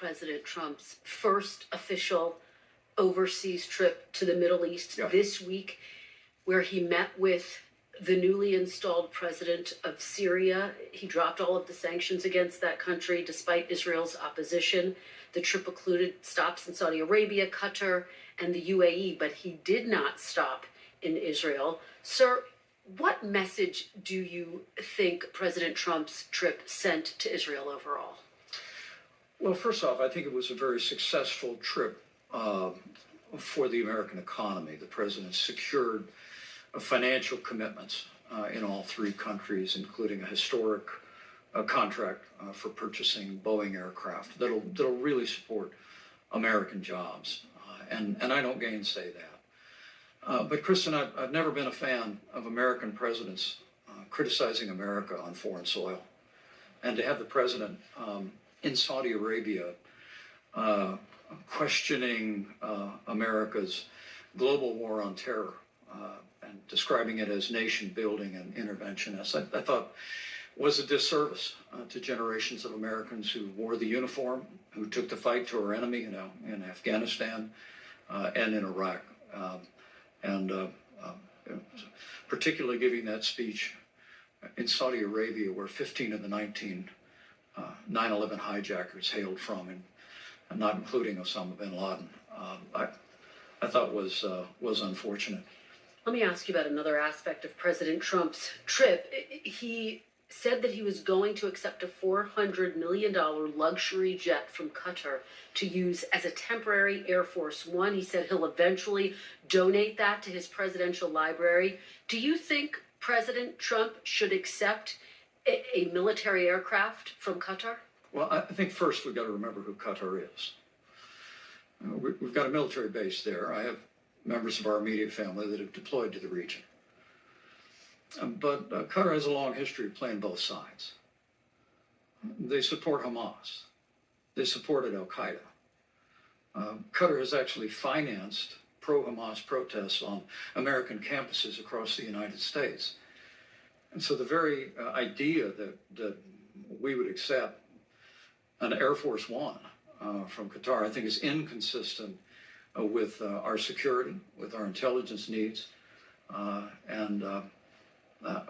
President Trump's first official overseas trip to the Middle East this week, where he met with the newly installed president of Syria. He dropped all of the sanctions against that country despite Israel's opposition. The trip included stops in Saudi Arabia, Qatar, and the UAE, but he did not stop in Israel. Sir, what message do you think President Trump's trip sent to Israel overall? Well, first off, I think it was a very successful trip for the American economy. The president secured financial commitments in all three countries, including a historic contract for purchasing Boeing aircraft that'll really support American jobs. And I don't gainsay that. But Kristen, I've never been a fan of American presidents criticizing America on foreign soil. And to have the president in Saudi Arabia questioning America's global war on terror and describing it as nation building and interventionist, I thought was a disservice to generations of Americans who wore the uniform, who took the fight to our enemy, in Afghanistan and in Iraq. Particularly giving that speech in Saudi Arabia, where 15 of the 19 9/11 hijackers hailed from, and not including Osama bin Laden, I thought was unfortunate. Let me ask you about another aspect of President Trump's trip. He said that he was going to accept a $400 million luxury jet from Qatar to use as a temporary Air Force One. He said he'll eventually donate that to his presidential library. Do you think President Trump should accept a military aircraft from Qatar? Well, I think first we've got to remember who Qatar is. We've got a military base there. I have members of our immediate family that have deployed to the region. But Qatar has a long history of playing both sides. They support Hamas. They supported Al-Qaeda. Qatar has actually financed pro-Hamas protests on American campuses across the United States. And so the very idea that we would accept an Air Force One from Qatar, I think, is inconsistent with our security, with our intelligence needs, and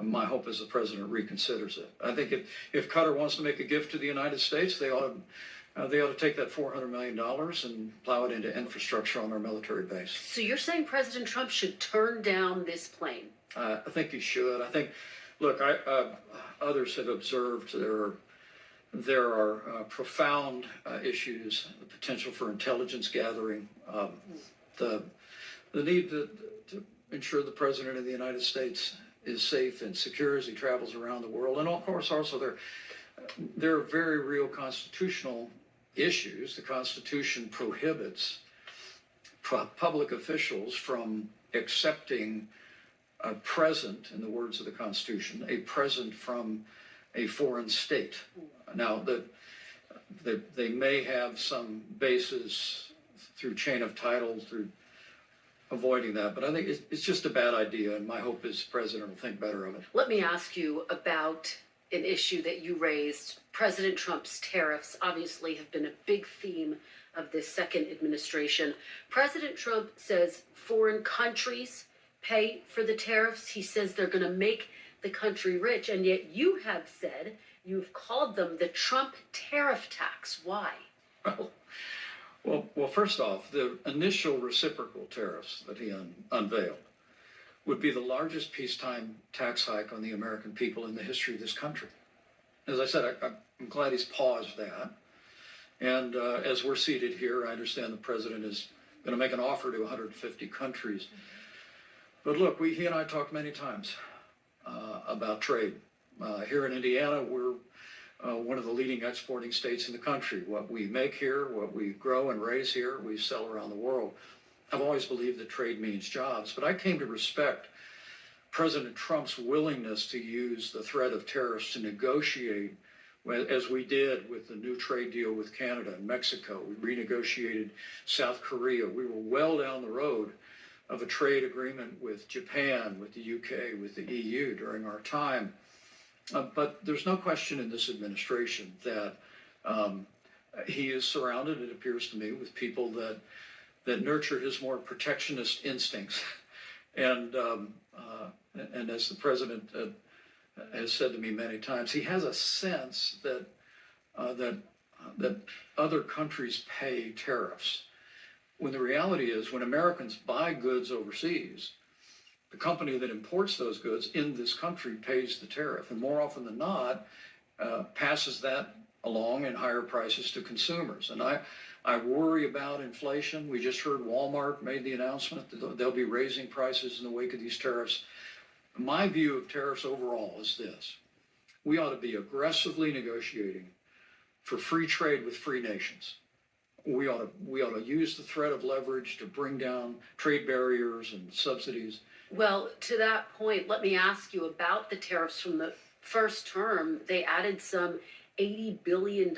my hope is the president reconsiders it. I think if Qatar wants to make a gift to the United States, they ought to take that $400 million and plow it into infrastructure on our military base. So you're saying President Trump should turn down this plane? I think he should. I think, look, others have observed there are profound issues, the potential for intelligence gathering, the need to ensure the president of the United States is safe and secure as he travels around the world. And of course, also there are very real constitutional issues. The Constitution prohibits public officials from accepting a present, in the words of the Constitution, a present from a foreign state. Now, they may have some basis through chain of title, through avoiding that, but I think it's just a bad idea, and my hope is the president will think better of it. Let me ask you about an issue that you raised. President Trump's tariffs obviously have been a big theme of this second administration. President Trump says foreign countries pay for the tariffs. He says they're going to make the country rich, and yet you have said, you've called them the Trump tariff tax. Why? Well, first off, the initial reciprocal tariffs that he unveiled would be the largest peacetime tax hike on the American people in the history of this country. As I said, I'm glad he's paused that. And as we're seated here, I understand the president is going to make an offer to 150 countries. But look, he and I talked many times about trade. Here in Indiana, we're one of the leading exporting states in the country. What we make here, what we grow and raise here, we sell around the world. I've always believed that trade means jobs, but I came to respect President Trump's willingness to use the threat of tariffs to negotiate, as we did with the new trade deal with Canada and Mexico. We renegotiated South Korea. We were well down the road of a trade agreement with Japan, with the UK, with the EU during our time. But there's no question in this administration that he is surrounded, it appears to me, with people that nurture his more protectionist instincts. And and as the president has said to me many times, he has a sense that that other countries pay tariffs. When the reality is, when Americans buy goods overseas, the company that imports those goods in this country pays the tariff, and more often than not, passes that along in higher prices to consumers. And I worry about inflation. We just heard Walmart made the announcement that they'll be raising prices in the wake of these tariffs. My view of tariffs overall is this: we ought to be aggressively negotiating for free trade with free nations. We ought to use the threat of leverage to bring down trade barriers and subsidies. Well, to that point, let me ask you about the tariffs from the first term. They added some $80 billion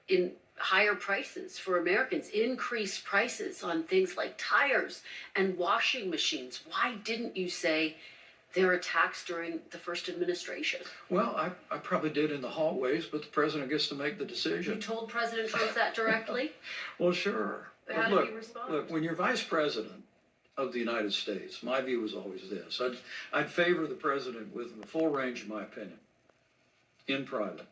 in higher prices for Americans, increased prices on things like tires and washing machines. Why didn't you say they're a tax during the first administration? Well, I probably did in the hallways, but the president gets to make the You decision. told President Trump that directly? Well, sure. How But did he respond? look, when you're vice president of the United States, my view is always this: I'd favor the president with the full range of my opinion in private.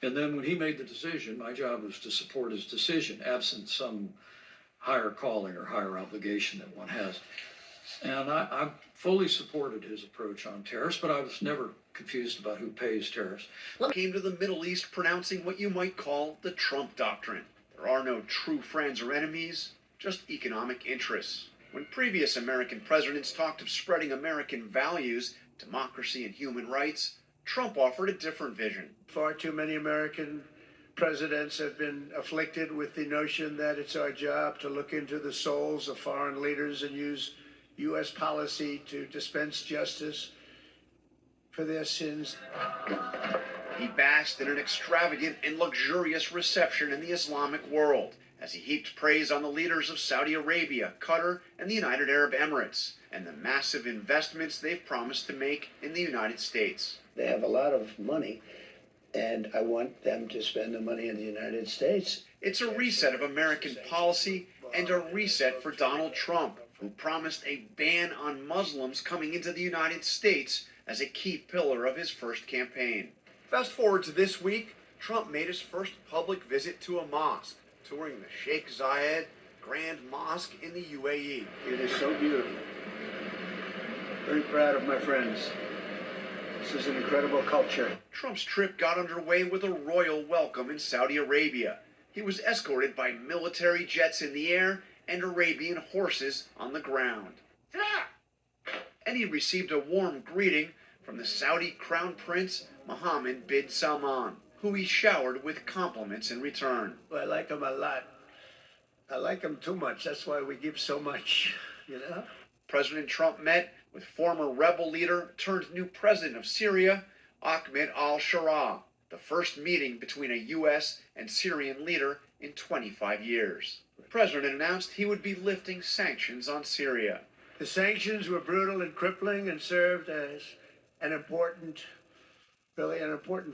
And then when he made the decision, my job was to support his decision, absent some higher calling or higher obligation that one has. And I fully supported his approach on tariffs, but I was never confused about who pays tariffs. Came to the Middle East pronouncing what you might call the Trump doctrine. There are no true friends or enemies, just economic interests. When previous American presidents talked of spreading American values, democracy, and human rights, Trump offered a different vision. Far too many American presidents have been afflicted with the notion that it's our job to look into the souls of foreign leaders and use U.S. policy to dispense justice for their sins. He basked in an extravagant and luxurious reception in the Islamic world as he heaped praise on the leaders of Saudi Arabia, Qatar, and the United Arab Emirates, and the massive investments they've promised to make in the United States. They have a lot of money, and I want them to spend the money in the United States. It's a reset of American policy and a reset for Donald Trump, who promised a ban on Muslims coming into the United States as a key pillar of his first campaign. Fast forward to this week, Trump made his first public visit to a mosque, touring the Sheikh Zayed Grand Mosque in the UAE. It is so beautiful. Very proud of my friends. This is an incredible culture. Trump's trip got underway with a royal welcome in Saudi Arabia. He was escorted by military jets in the air and Arabian horses on the ground. And he received a warm greeting from the Saudi Crown Prince Mohammed bin Salman, who he showered with compliments in return. Well, I like them a lot. I like them too much. That's why we give so much, you know? President Trump met with former rebel leader turned new president of Syria, Ahmed al-Sharaa, the first meeting between a U.S. and Syrian leader in 25 years. The president announced he would be lifting sanctions on Syria. The sanctions were brutal and crippling and served as an important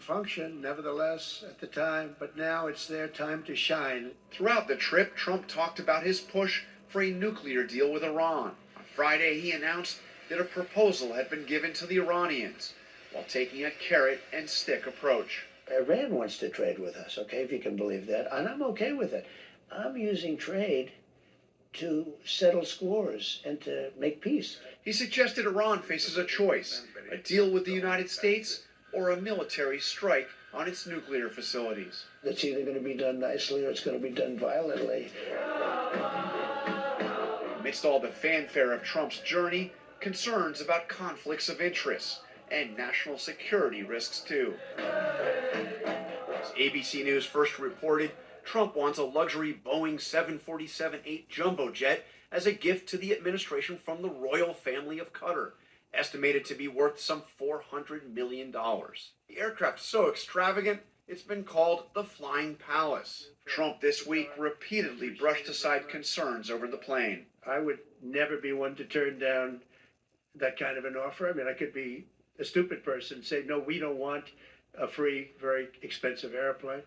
function, nevertheless, at the time. But now it's their time to shine. Throughout the trip, Trump talked about his push for a nuclear deal with Iran. On Friday, he announced that a proposal had been given to the Iranians, while taking a carrot and stick approach. Iran wants to trade with us, okay, if you can believe that, and I'm okay with it. I'm using trade to settle scores and to make peace. He suggested Iran faces a choice, a deal with the United States or a military strike on its nuclear facilities. It's either going to be done nicely or it's going to be done violently. Amidst all the fanfare of Trump's journey, concerns about conflicts of interest and national security risks too. As ABC News first reported, Trump wants a luxury Boeing 747-8 jumbo jet as a gift to the administration from the royal family of Qatar, estimated to be worth some $400 million. The aircraft is so extravagant, it's been called the Flying Palace. Trump this week repeatedly brushed aside concerns over the plane. I would never be one to turn down that kind of an offer. I mean, I could be a stupid person and say, no, we don't want a free, very expensive airplane.